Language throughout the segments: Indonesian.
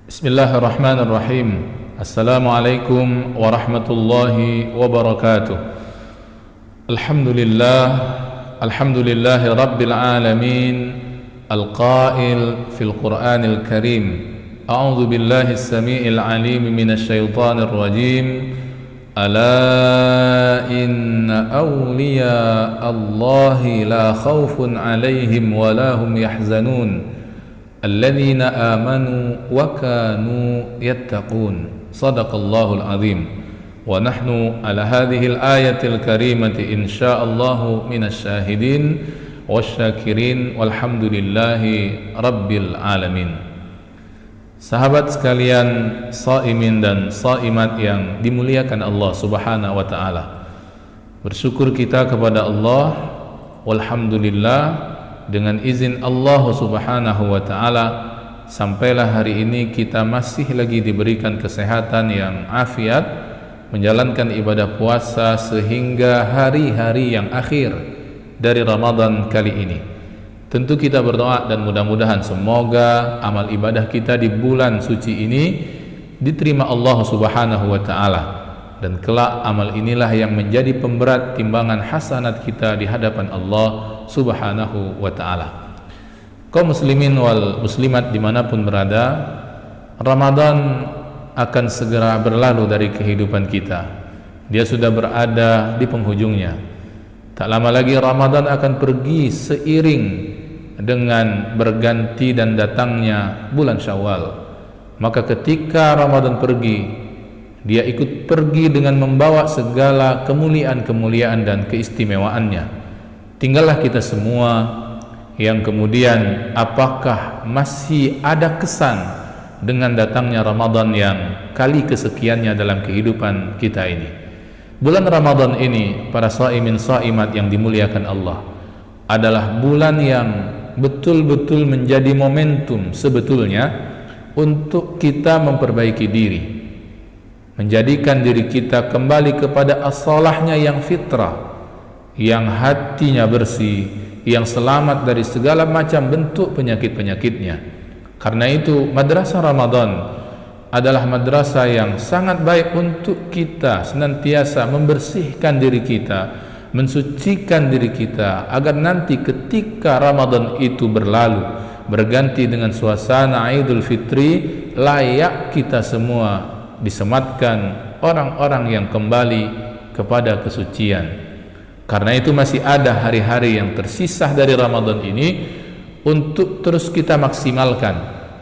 Bismillahirrahmanirrahim. Assalamualaikum warahmatullahi wabarakatuh. Alhamdulillahi rabbil alamin. Al-qail fil Qur'anil Karim. A'udzu billahi as-sami'il 'alim minasy syaithanir rajim. Ala inna awliya Allahi la khaufun 'alaihim wa la hum yahzanun. Alladzina amanu wa kanu yattaqun. Shadaqallahul azim. Wa nahnu ala hadhihi al-ayatil karimati insyaallahu minasy syahidin wasyakirin walhamdulillahi rabbil alamin. Sahabat sekalian, shaimin dan shaimat yang dimuliakan Allah Subhanahu wa taala. Bersyukur kita kepada Allah, walhamdulillah, dengan izin Allah Subhanahu wa taala sampailah hari ini kita masih lagi diberikan kesehatan yang afiat, menjalankan ibadah puasa sehingga hari-hari yang akhir dari Ramadan kali ini. Tentu kita berdoa dan mudah-mudahan semoga amal ibadah kita di bulan suci ini diterima Allah Subhanahu wa taala, dan kelak amal inilah yang menjadi pemberat timbangan hasanat kita di hadapan Allah Subhanahu wa ta'ala. Kaum muslimin wal muslimat dimanapun berada, Ramadan akan segera berlalu dari kehidupan kita. Dia sudah berada di penghujungnya. Tak lama lagi Ramadan akan pergi seiring dengan berganti dan datangnya bulan Syawal. Maka ketika Ramadan pergi, dia ikut pergi dengan membawa segala kemuliaan-kemuliaan dan keistimewaannya. Tinggallah kita semua yang kemudian apakah masih ada kesan dengan datangnya Ramadan yang kali kesekiannya dalam kehidupan kita ini. Bulan Ramadan ini, para shaimin shaimat yang dimuliakan Allah, adalah bulan yang betul-betul menjadi momentum sebetulnya untuk kita memperbaiki diri, menjadikan diri kita kembali kepada as-salahnya yang fitrah, yang hatinya bersih, yang selamat dari segala macam bentuk penyakit-penyakitnya. Karena itu madrasah Ramadan adalah madrasah yang sangat baik untuk kita senantiasa membersihkan diri kita, mensucikan diri kita, agar nanti ketika Ramadan itu berlalu, berganti dengan suasana Idul Fitri, layak kita semua disematkan orang-orang yang kembali kepada kesucian. Karena itu masih ada hari-hari yang tersisa dari Ramadan ini untuk terus kita maksimalkan,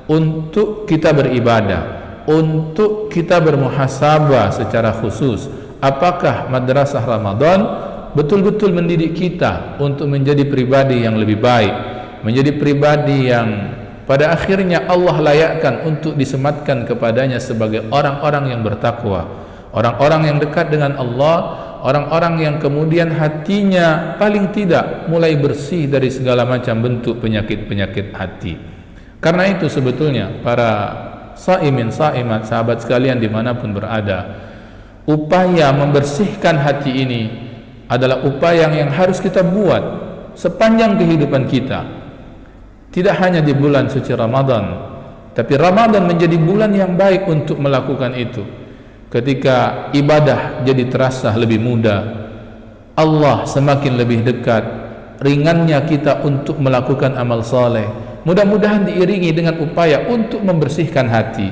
untuk kita beribadah, untuk kita bermuhasabah secara khusus. Apakah madrasah Ramadan betul-betul mendidik kita untuk menjadi pribadi yang lebih baik, menjadi pribadi yang pada akhirnya Allah layakkan untuk disematkan kepadanya sebagai orang-orang yang bertakwa, orang-orang yang dekat dengan Allah, orang-orang yang kemudian hatinya paling tidak mulai bersih dari segala macam bentuk penyakit-penyakit hati. Karena itu sebetulnya para shaimin shaimat, sahabat sekalian dimanapun berada, upaya membersihkan hati ini adalah upaya yang harus kita buat sepanjang kehidupan kita. Tidak hanya di bulan suci Ramadan, tapi Ramadan menjadi bulan yang baik untuk melakukan itu. Ketika ibadah jadi terasa lebih mudah, Allah semakin lebih dekat, ringannya kita untuk melakukan amal saleh. Mudah-mudahan diiringi dengan upaya untuk membersihkan hati,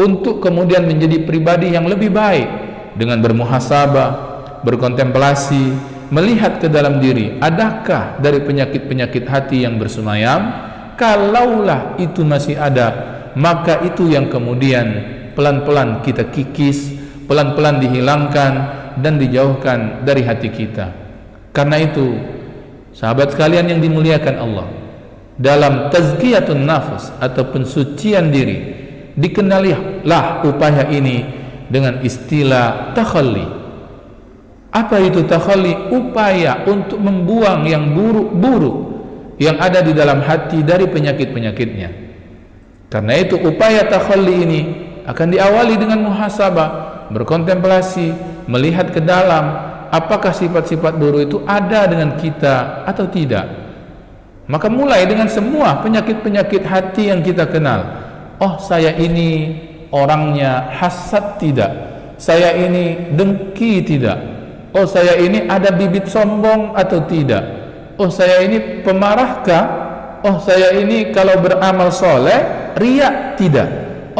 untuk kemudian menjadi pribadi yang lebih baik dengan bermuhasabah, berkontemplasi, melihat ke dalam diri, adakah dari penyakit-penyakit hati yang bersemayam? Kalaulah itu masih ada, maka itu yang kemudian pelan-pelan kita kikis, pelan-pelan dihilangkan dan dijauhkan dari hati kita. Karena itu, sahabat sekalian yang dimuliakan Allah, dalam tazkiyatun nafs atau pensucian diri, dikenalilah upaya ini dengan istilah takhalli. Apa itu takhalli? Upaya untuk membuang yang buruk-buruk yang ada di dalam hati dari penyakit-penyakitnya. Karena itu upaya takhalli ini akan diawali dengan muhasabah, berkontemplasi, melihat ke dalam, apakah sifat-sifat buruk itu ada dengan kita atau tidak. Maka mulai dengan semua penyakit-penyakit hati yang kita kenal. Oh, saya ini orangnya hasad tidak, saya ini dengki tidak, oh saya ini ada bibit sombong atau tidak, oh saya ini pemarahkah, oh saya ini kalau beramal soleh riak tidak,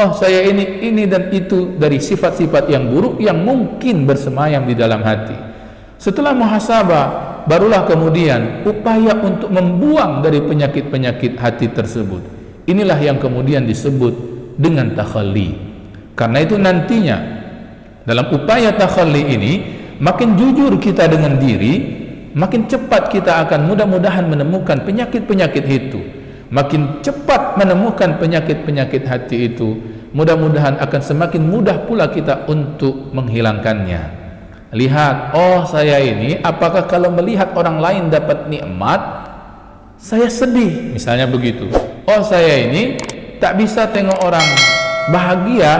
oh saya ini dan itu dari sifat-sifat yang buruk yang mungkin bersemayam di dalam hati. Setelah muhasabah, barulah kemudian upaya untuk membuang dari penyakit-penyakit hati tersebut. Inilah yang kemudian disebut dengan takhalli. Karena itu nantinya dalam upaya takhalli ini, makin jujur kita dengan diri, makin cepat kita akan mudah-mudahan menemukan penyakit-penyakit itu. Makin cepat menemukan penyakit-penyakit hati itu, mudah-mudahan akan semakin mudah pula kita untuk menghilangkannya. Lihat, oh saya ini apakah kalau melihat orang lain dapat nikmat saya sedih, misalnya begitu. Oh saya ini tak bisa tengok orang bahagia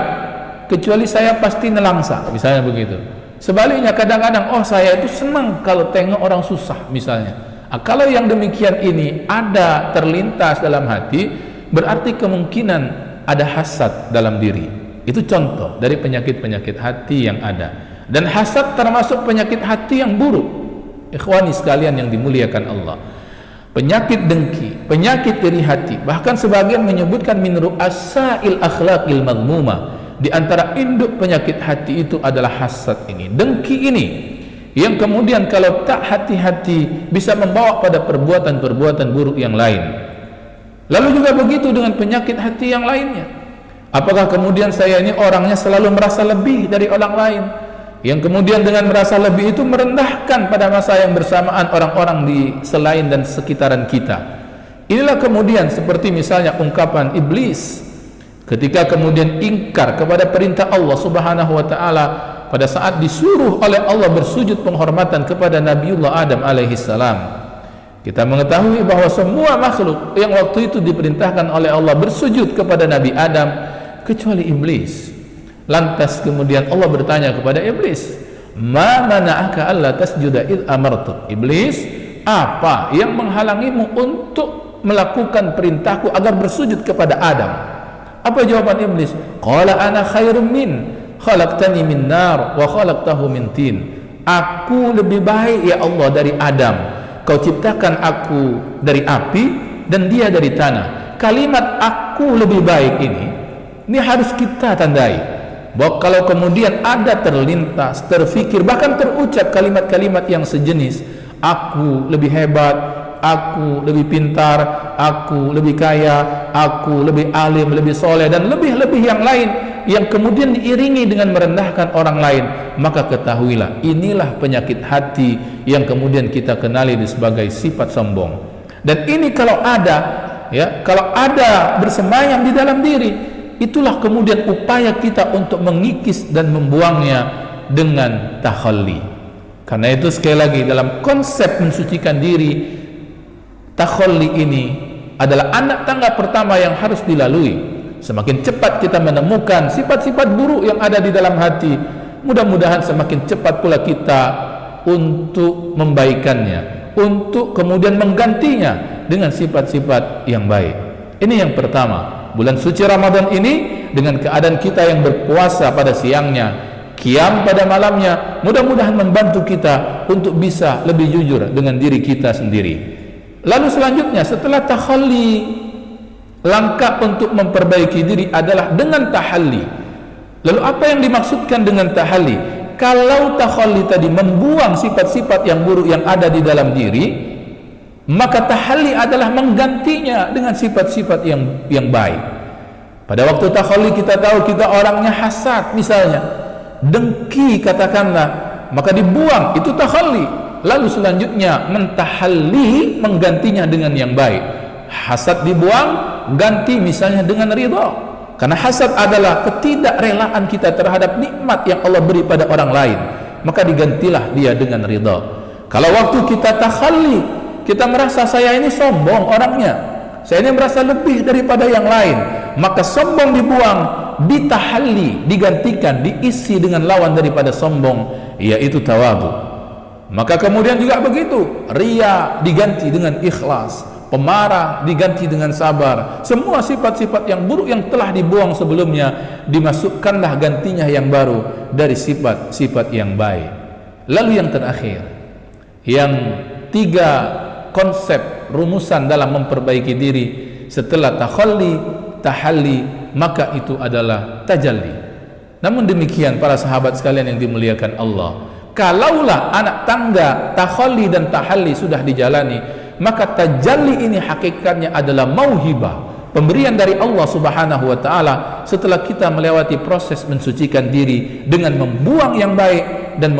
kecuali saya pasti nelangsa, misalnya begitu. Sebaliknya kadang-kadang oh saya itu senang kalau tengok orang susah, misalnya. Kalau yang demikian ini ada terlintas dalam hati, berarti kemungkinan ada hasad dalam diri. Itu contoh dari penyakit-penyakit hati yang ada. Dan hasad termasuk penyakit hati yang buruk. Ikhwani sekalian yang dimuliakan Allah, penyakit dengki, penyakit iri hati, bahkan sebagian menyebutkan min ru'asail akhlaqil madmuma, di antara induk penyakit hati itu adalah hasad ini, dengki ini, yang kemudian kalau tak hati-hati bisa membawa pada perbuatan-perbuatan buruk yang lain. Lalu juga begitu dengan penyakit hati yang lainnya. Apakah kemudian saya ini orangnya selalu merasa lebih dari orang lain, yang kemudian dengan merasa lebih itu merendahkan pada masa yang bersamaan orang-orang di selain dan sekitaran kita. Inilah kemudian seperti misalnya ungkapan iblis ketika kemudian ingkar kepada perintah Allah Subhanahu wa taala pada saat disuruh oleh Allah bersujud penghormatan kepada Nabiullah Adam alaihi salam. Kita mengetahui bahwa semua makhluk yang waktu itu diperintahkan oleh Allah bersujud kepada Nabi Adam kecuali iblis. Lantas kemudian Allah bertanya kepada iblis, "Ma mana'aka alla tasjuda id amartuk?" Iblis, apa yang menghalangimu untuk melakukan perintahku agar bersujud kepada Adam? Apa jawaban iblis? Qala ana khairum min, khalaqtani min nar wa khalaqtahu min tin. Aku lebih baik ya Allah dari Adam. Kau ciptakan aku dari api dan dia dari tanah. Kalimat aku lebih baik ini harus kita tandai. Bahwa kalau kemudian ada terlintas, terfikir, bahkan terucap kalimat-kalimat yang sejenis, aku lebih hebat, aku lebih pintar, aku lebih kaya, aku lebih alim, lebih soleh, dan lebih-lebih yang lain, yang kemudian diiringi dengan merendahkan orang lain, maka ketahuilah inilah penyakit hati yang kemudian kita kenali sebagai sifat sombong. Dan ini kalau ada, ya, kalau ada bersemayam di dalam diri, itulah kemudian upaya kita untuk mengikis dan membuangnya dengan takhalli. Karena itu sekali lagi dalam konsep mensucikan diri, takhalli ini adalah anak tangga pertama yang harus dilalui. Semakin cepat kita menemukan sifat-sifat buruk yang ada di dalam hati, mudah-mudahan semakin cepat pula kita untuk membaikannya, untuk kemudian menggantinya dengan sifat-sifat yang baik. Ini yang pertama. Bulan suci Ramadan ini dengan keadaan kita yang berpuasa pada siangnya, qiyam pada malamnya, mudah-mudahan membantu kita untuk bisa lebih jujur dengan diri kita sendiri. Lalu selanjutnya setelah takhalli, langkah untuk memperbaiki diri adalah dengan tahalli. Lalu apa yang dimaksudkan dengan tahalli? Kalau takhalli tadi membuang sifat-sifat yang buruk yang ada di dalam diri, maka tahalli adalah menggantinya dengan sifat-sifat yang baik. Pada waktu takhalli kita tahu kita orangnya hasad misalnya, dengki katakanlah, maka dibuang, itu takhalli. Lalu selanjutnya mentahalli, menggantinya dengan yang baik. Hasad dibuang, ganti misalnya dengan ridha. Karena hasad adalah ketidakrelaan kita terhadap nikmat yang Allah beri pada orang lain, maka digantilah dia dengan ridha. Kalau waktu kita takhalli, kita merasa saya ini sombong orangnya, saya ini merasa lebih daripada yang lain, maka sombong dibuang, ditahalli, digantikan, diisi dengan lawan daripada sombong, yaitu tawadhu. Maka kemudian juga begitu, ria diganti dengan ikhlas, pemarah diganti dengan sabar. Semua sifat-sifat yang buruk yang telah dibuang sebelumnya, dimasukkanlah gantinya yang baru dari sifat-sifat yang baik. Lalu yang terakhir, yang tiga konsep rumusan dalam memperbaiki diri setelah takhalli, tahalli, maka itu adalah tajalli. Namun demikian para sahabat sekalian yang dimuliakan Allah, kalaulah anak tangga takhalli dan tahalli sudah dijalani, maka tajalli ini hakikatnya adalah mauhibah, pemberian dari Allah Subhanahu wa taala setelah kita melewati proses mensucikan diri dengan membuang yang baik dan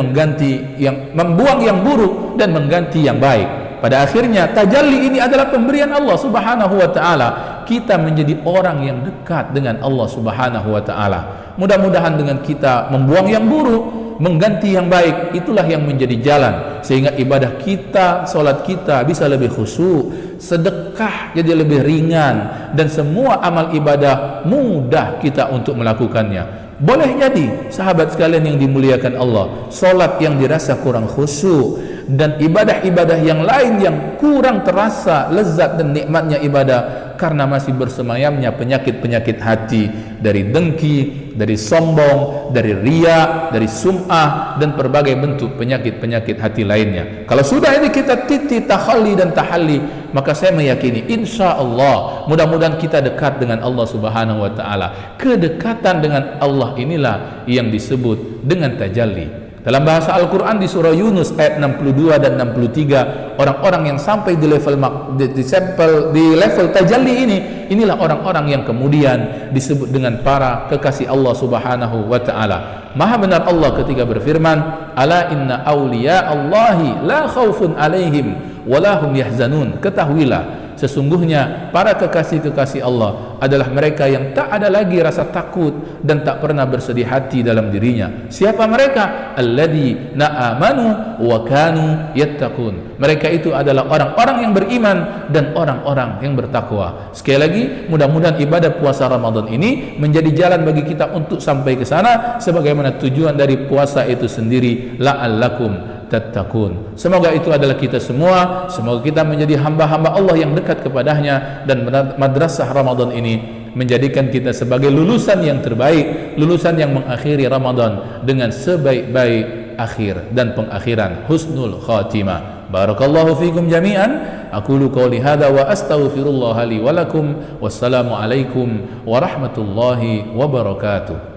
membuang yang buruk dan mengganti yang baik. Pada akhirnya tajalli ini adalah pemberian Allah Subhanahu wa taala. Kita menjadi orang yang dekat dengan Allah Subhanahu wa taala. Mudah-mudahan dengan kita membuang yang buruk, mengganti yang baik, itulah yang menjadi jalan sehingga ibadah kita, salat kita bisa lebih khusyuk, sedekah jadi lebih ringan, dan semua amal ibadah mudah kita untuk melakukannya. Boleh jadi sahabat sekalian yang dimuliakan Allah, salat yang dirasa kurang khusyuk dan ibadah-ibadah yang lain yang kurang terasa lezat dan nikmatnya ibadah karena masih bersemayamnya penyakit-penyakit hati, dari dengki, dari sombong, dari riya, dari sum'ah, dan berbagai bentuk penyakit-penyakit hati lainnya. Kalau sudah ini kita titi takhalli dan tahalli, maka saya meyakini insya Allah mudah-mudahan kita dekat dengan Allah Subhanahu wa taala. Kedekatan dengan Allah inilah yang disebut dengan tajalli. Dalam bahasa Al-Quran di surah Yunus ayat 62 dan 63, orang-orang yang sampai di level tajalli ini, inilah orang-orang yang kemudian disebut dengan para kekasih Allah Subhanahu wa ta'ala. Maha benar Allah ketika berfirman, ala inna awliya Allahi la khawfun alaihim walahum yahzanun. Ketahuilah, sesungguhnya para kekasih-kekasih Allah adalah mereka yang tak ada lagi rasa takut dan tak pernah bersedih hati dalam dirinya. Siapa mereka? Alladzina amanu wa kanu yattaqun. Mereka itu adalah orang-orang yang beriman dan orang-orang yang bertakwa. Sekali lagi, mudah-mudahan ibadah puasa Ramadan ini menjadi jalan bagi kita untuk sampai ke sana sebagaimana tujuan dari puasa itu sendiri, la'allakum tattaqun. Semoga itu adalah kita semua. Semoga kita menjadi hamba-hamba Allah yang dekat kepadanya, dan madrasah Ramadan ini menjadikan kita sebagai lulusan yang terbaik, lulusan yang mengakhiri Ramadan dengan sebaik-baik akhir dan pengakhiran, husnul khatimah. Barakallahu fikum jami'an. Aqulu qawli hadza wa astaghfirullah li wa lakum. Wassalamu alaikum warahmatullahi wabarakatuh.